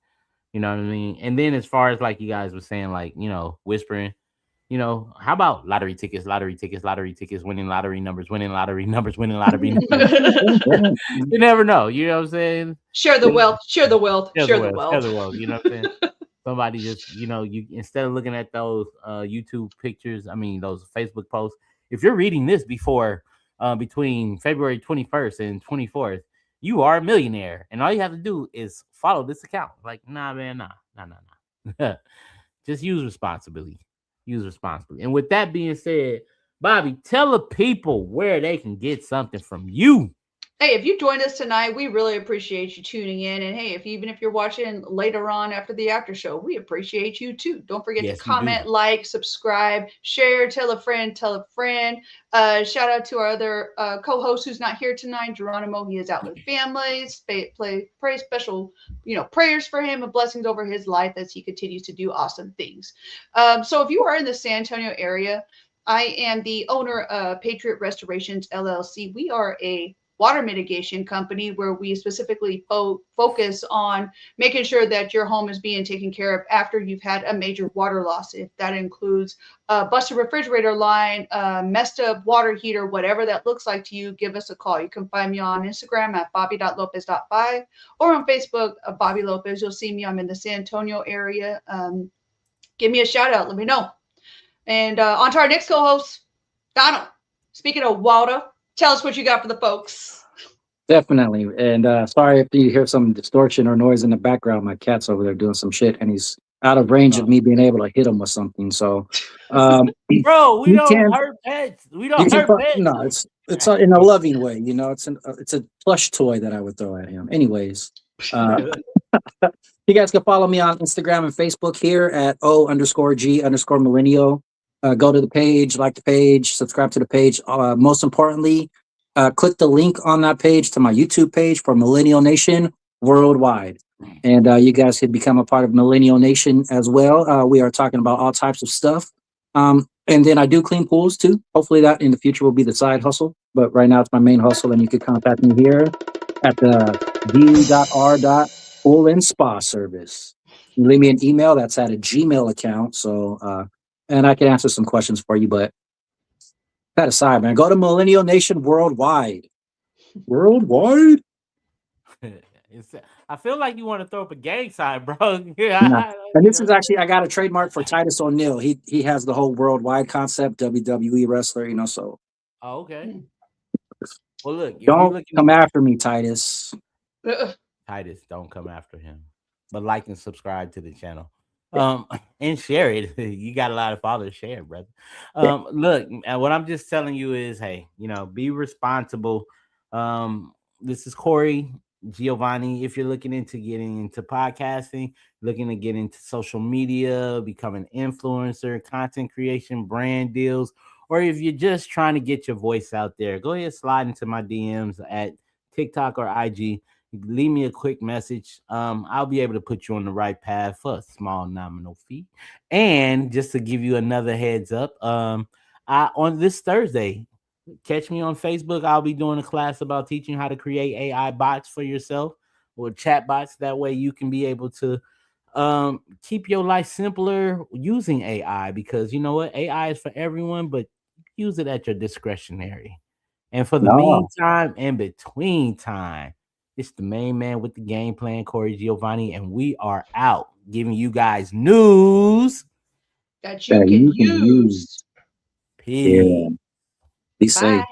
You know what I mean? And then as far as like you guys were saying, like, whispering, how about lottery tickets, lottery tickets, lottery tickets, winning lottery numbers, winning lottery numbers, winning lottery numbers. You never know. You know what I'm saying? Share the wealth, share the wealth, Share the share the wealth, share wealth. the wealth. You know what I'm saying? Somebody just, you instead of looking at those YouTube pictures, I mean those Facebook posts. If you're reading this before between February 21st and 24th, you are a millionaire, and all you have to do is follow this account. Like, nah, man, nah. Just use responsibly. Use responsibly. And with that being said, Bobby, tell the people where they can get something from you. Hey, if you joined us tonight, we really appreciate you tuning in. And hey, even if you're watching later on after the after show, we appreciate you too. Don't forget to Yes, we do. comment, like, subscribe, share, tell a friend, tell a friend. Shout out to our other co-host who's not here tonight, Geronimo. He is out with families. Pray special, prayers for him and blessings over his life as he continues to do awesome things. So if you are in the San Antonio area, I am the owner of Patriot Restorations LLC. We are a water mitigation company where we specifically focus on making sure that your home is being taken care of after you've had a major water loss. If that includes a busted refrigerator line, messed up water heater, whatever that looks like to you, give us a call. You can find me on Instagram at bobby.lopez.5 or on Facebook, Bobby Lopez. You'll see me. I'm in the San Antonio area. Give me a shout out. Let me know. And on to our next co-host, Donald. Speaking of water, tell us what you got for the folks. Definitely. And sorry if you hear some distortion or noise in the background. My cat's over there doing some shit, and he's out of range of me being able to hit him with something. So, Bro, we you don't can hurt pets. We you don't can hurt pets. no, it's in a loving way. It's a plush toy that I would throw at him. Anyways, uh, you guys can follow me on Instagram and Facebook here at O_G_millennial. Go to the page, like the page, subscribe to the page. Most importantly, click the link on that page to my YouTube page for Millennial Nation Worldwide. And you guys can become a part of Millennial Nation as well. We are talking about all types of stuff. And then I do clean pools too. Hopefully that in the future will be the side hustle. But right now it's my main hustle. And you can contact me here at the d.r. Pool and Spa Service. You leave me an email that's at a Gmail account. So, and I can answer some questions for you. But that aside, man, go to Millennial Nation Worldwide. Worldwide? I feel like you want to throw up a gang sign, bro. Yeah. Yeah, And you this know. is actually, I got a trademark for Titus O'Neil. He has the whole worldwide concept, WWE wrestler, so Oh, okay. Well, look, if you're don't looking come after me, Titus. Titus, don't come after him. But like and subscribe to the channel. And share it. You got a lot of followers. Share it, brother. Look, what I'm just telling you is, hey, be responsible. This is Corey Giovanni. If you're looking into getting into podcasting, looking to get into social media, become an influencer, content creation, brand deals, or if you're just trying to get your voice out there, go ahead, slide into my DMs at TikTok or IG. Leave me a quick message. I'll be able to put you on the right path for a small nominal fee. And just to give you another heads up, on this Thursday, catch me on Facebook. I'll be doing a class about teaching how to create AI bots for yourself or chat bots. That way you can be able to keep your life simpler using AI, because you know what? AI is for everyone, but use it at your discretionary. And for the No, meantime and between time, it's the main man with the game plan, Corey Giovanni, and we are out giving you guys news. That you that can you can use. use. Yeah. Peace. Be Bye. safe.